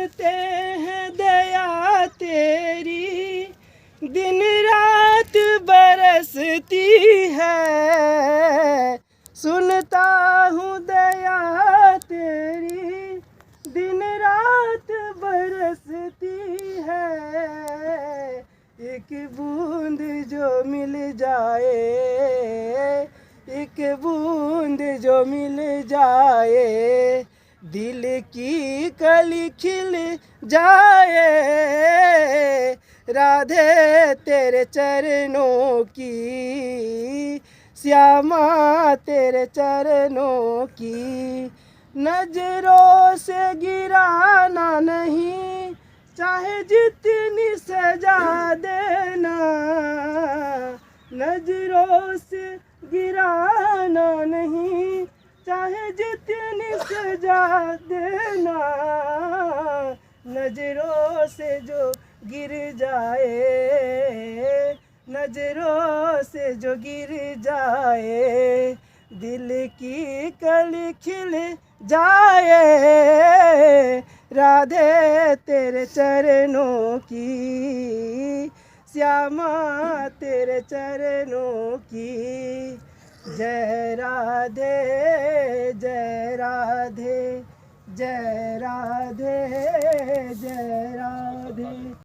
करते हैं दया तेरी, दिन रात बरसती है। सुनता हूँ दया तेरी, दिन रात बरसती है। एक बूंद जो मिल जाए, एक बूंद जो मिल जाए, दिल की कली खिल जाए। राधे तेरे चरणों की, श्यामा तेरे चरणों की, नजरों से गिराना नहीं, चाहे जितनी सजा देना। नजरों से गिराना नहीं, चाहे जितनी सजा देना। नजरों से जो गिर जाए, नजरों से जो गिर जाए, दिल की कली खिल जाए। राधे तेरे चरणों की, श्यामा तेरे चरणों की। जय राधे जय राधे, जय राधे जय राधे।